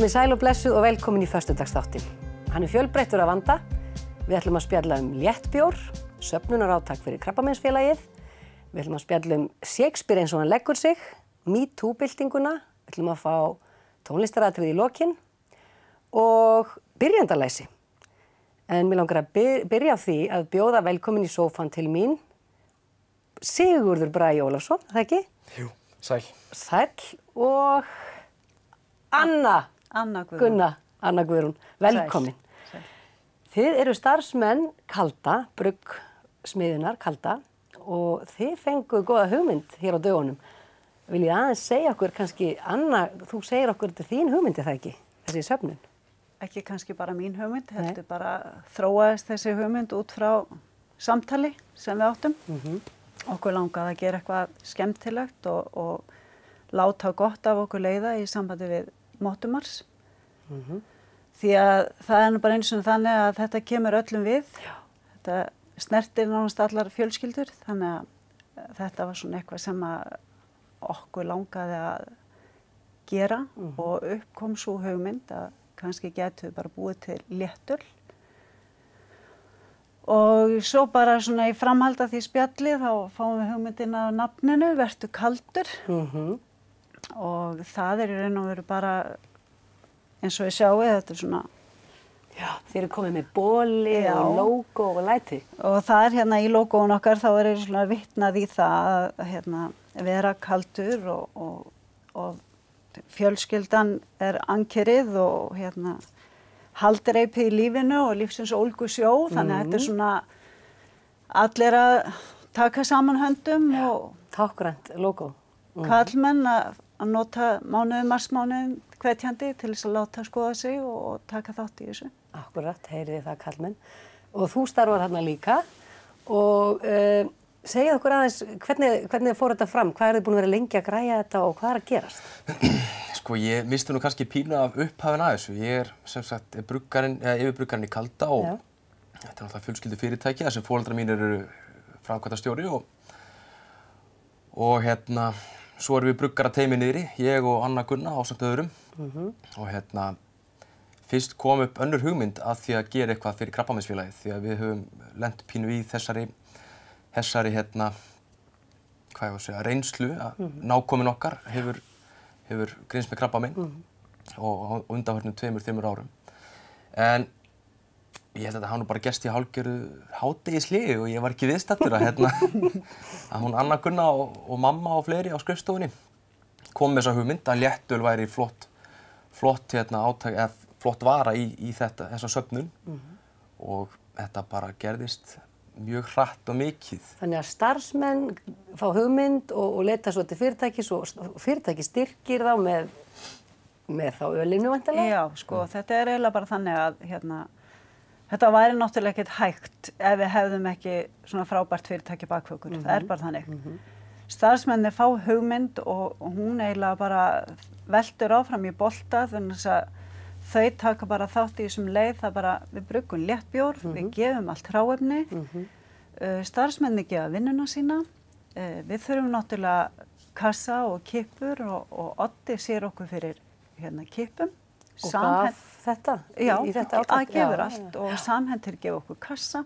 Komið sæl og blessuð og velkomin í föstudagsþáttinn. Hann fjölbreyttur að vanda. Við ætlum að spjalla léttbjór, söfnunarátak fyrir Krabbameinsfélagið. Við ætlum að spjalla Shakespeare eins og hann leggur sig, MeToo-byltinguna. Við ætlum að fá tónlistaratriði í lokin og byrjandalæsi. En mér langar að byrja á því að bjóða velkomin í sófann til mín Sigurður Bragi Ólafsson, það ekki? Jú, sæl. Sæll og Anna Guðrún, velkomin. Sæl. Þið eru starfsmenn Kalda, bruggsmiðjunar Kalda og þið fenguð góða hugmynd hér á dögunum. Vil ég aðeins segja okkur kannski, Anna, þú segir okkur þetta þín hugmyndi það ekki, þessi söfnun? Ekki kannski bara mín hugmynd, heldur bara þróaðist þessi hugmynd út frá samtali sem við áttum. Okkur langaði að gera eitthvað skemmtilegt og láta gott af okkur leiða í sambandi við Mottumars. Því að það er nú bara eins og þannig að þetta kemur öllum við. Já. Þetta snertir nánast allar fjölskyldur, þannig að þetta var svona eitthvað sem að okkur langaði að gera og uppkom svo hugmynd að kannski getum við bara búið til léttöl. Og svo bara svona í framhald af því spjalli þá fáum við hugmyndina af nafninu, Vertu kaldur. Og það er í raun og veru bara eins og ég sjáu, þetta er svona... Já, þið eru komið með bóli og logo og læti. Og það er hérna í logoun okkar, þá er svona vitnað í það að vera kaldur og fjölskyldan er ankerið og haldreipið í lífinu og lífsins ólgu sjó, þannig að þetta er svona allir að taka saman höndum og tákgrænt logo. Karlmenn að nota marsmánuðin hvetjandi til þess að láta skoða sig og taka þátt í þessu. Akkurat, heyriði það karlmenn. Og þú starfar þarna líka og segja okkur aðeins hvernig fór þetta fram? Hvað þið búin að vera lengi að græja þetta og hvað að gerast? Sko, ég misti nú kannski pínu af upphafin að þessu. Ég sem sagt yfirbruggarinn í Kalda og þetta er náttúrulega fjölskyldu fyrirtæki þar sem foreldrar mínir eru framkvæmdastjóri og svo erum við bruggarateymi niðri, ég og Anna Gunna ásamt öðrum og fyrst kom upp önnur hugmynd að því að gera eitthvað fyrir Krabbameinsfélagið því að við höfum lent pínu í þessari reynslu að nákomin okkar hefur greinst með krabbamein og undanförnum 2-3 árum. En ég held að það hafi nú bara gerst í hálfgerðu hádegishléi og ég var ekki viðstaddur að hún Anna Gunna og mamma og fleiri á skrifstofunni kom með þessa hugmynd að léttöl væri flott vara í þessa söfnun og þetta bara gerðist mjög hratt og mikið. Þannig að starfsmenn fá hugmynd og leita svo til fyrirtækis og fyrirtæki styrkir þá með þá ölinu væntanlega? Já, sko, þetta er eiginlega bara þannig að þetta væri náttúrulega ekkert hægt ef við hefðum ekki svona frábært fyrirtæki bak við okkur. Það er bara þannig. Starfsmennir fá hugmynd og hún eiginlega bara veltur áfram í bolta þannig að þau taka bara þátt í þessum leið, það bara, við bruggum léttbjór, við gefum allt hráefni, starfsmenni gefa vinnuna sína, við þurfum náttúrulega kassa og kippur og Oddi sér okkur fyrir kippum. Og gaf þetta? Já, að gefur allt og Samhentir gefa okkur kassa.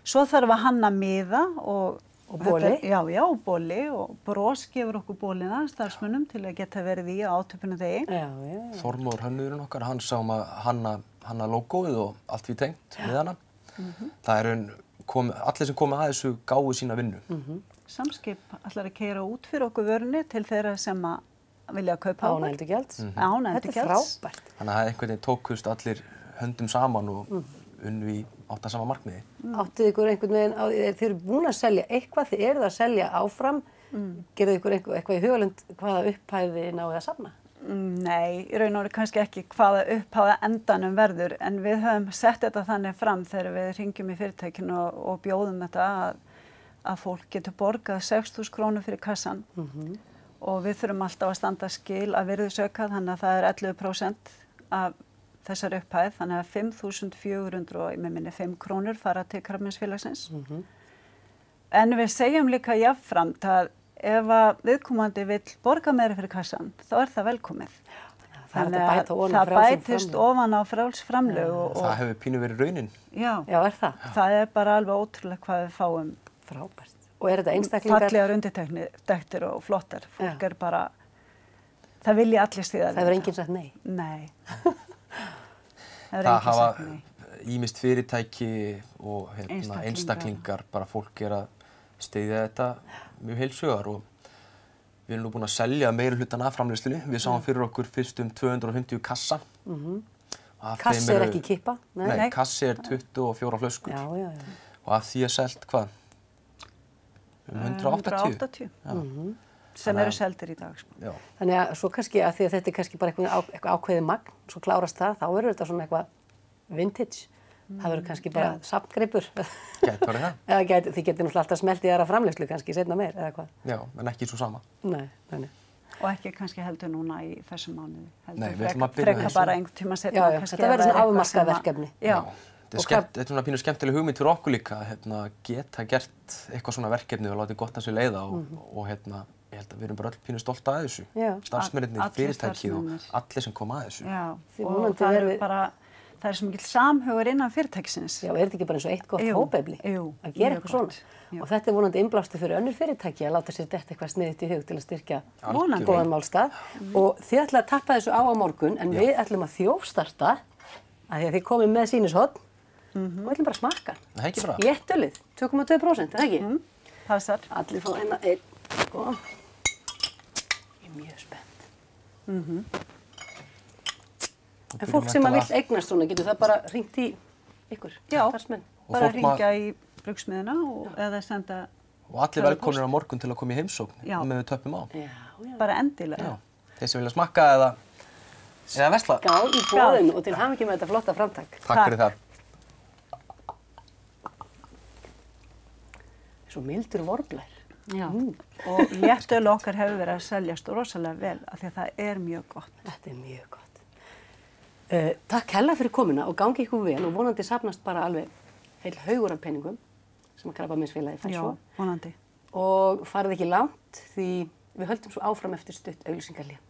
Svo þarf að hanna miða og bóli? Já, bóli og Bros gefur okkur bólina starfsmönnum til að geta verið í átöpunum degi. Þormóður hönnuðurinn okkar, hann sá að hanna logoið og allt við tengt með hana. Það eru allir sem komu að þessu gáfu sína vinnu. Samskip ætlar að keyra út fyrir okkur vörunni til þeirra sem að vilja kaupa án endurgjalds. Þetta er frábært. Þannig að einhvern veginn tókust allir höndum saman og unnu í átt að sama markmiði. Áttið ykkur einhvern veginn á því, þið eru búin að selja eitthvað, þið eruð að selja áfram, gerðu ykkur eitthvað í hugalund hvaða upphæði náðu að safna? Nei, í raun og veru kannski ekki hvaða upphæða endanum verður, en við höfum sett þetta þannig fram þegar við hringjum í fyrirtækinu og bjóðum þetta að fólk getur borgað 6.000 krónur fyrir kassan og við þurfum alltaf að standa skil að virðisauka, þannig að það er 11% af þessar upphæð, þannig að 5.405 krónur fara til Krabbameinsfélagsins. En við segjum líka jafnframt að ef að viðkomandi vill borga meira fyrir kassan, þá er það velkomið. Það er hægt að bæta ofan á það frjálsum bætist framlögum. ofan á frjálsframlög Það hefur pínu verið raunin. já, Já, er það? það er bara alveg ótrúlega hvað við fáum Frábært. Og er þetta einstaklingar? fallegar undirtektir og flottar. Fólk er bara, það vilja allir stiða Það hefur enginn sagt nei. Nei. Það hafa ýmist fyrirtæki og einstaklingar, bara fólk er að styðja þetta mjög heilsugar og við erum nú búin að selja meiri hlutan af framleiðslunni. Við sáum fyrir okkur fyrst 250 kassa. Kassi er ekki kippa? Nei, kassi er 24 flöskur. Já, já, já. Og af því er selt hvað? 180. Sem eru seldir í dag. Sko. Já. Þannig að svo kannski að því að þetta er kannski bara eitthvað ákveðið magn, svo klárast það, þá verður þetta svona eitthvað vintage. Það verður kannski bara safngripur. Gæti verið það. Eða þið getur náttúrulega alltaf smelt í aðra framleiðslu kannski, seinna meir, eða hvað? Já, en ekki svo sama. Nei. Og ekki kannski heldur núna í þessum mánuði. Nei, við ætlum að byrja freka bara einhvern tíma setna. Já, þetta verður svona afmarkað verkefni. Já. Þetta er svona pínu skemmtileg hugmynd fyrir okkur líka að geta gert eitthvað svona verkefni og látið gott að sér leiða og ég held að við erum bara öll pínu stolt að þessu. Starfsmennirnir, fyrirtækið og allir sem koma að þessu. Já, og það er svo mikill samhugur innan fyrirtækisins. Já, er þetta ekki bara eins og eitt gott hópefli að gera eitthvað svona? Og þetta er vonandi innblástu fyrir önnur fyrirtæki að láta sér detta eitthvað sniðugt í hug til að styrkja góðan málstað. Og þið ætlaðu að tappa þessu á morgun, en við ætlum að þjófstarta að því að þið komið með sýnishorn og ætlum bara að smakka. Það er ekki bara. Léttölið, 2,2%, er það ekki? Passar. Allir fá einn, sko. Ég er mjög spennt. En fólk sem að vill eignast svona, getur það bara hringt í ykkur, starfsmenn? Bara hringja í brugsmiðuna eða senda... Og allir velkomnir á morgun til að koma í heimsókn með við töppum á. Já. Bara endilega. Þeir sem vilja smakka eða versla. Skál í boðinu og til hamingju með þetta flotta framtak. Takk fyrir það. Svo mildur vorblær. Já, og léttöl okkar hefur verið að seljast rosalega vel af því að það er mjög gott. Þetta er mjög gott. Takk hella fyrir komuna og gangi ykkur vel og vonandi safnast bara alveg heil haugur af peningum sem að Krabbameinsfélagið fær svo. Já, vonandi. Og farið ekki langt því við höldum svo áfram eftir stutt auglýsingarhlé.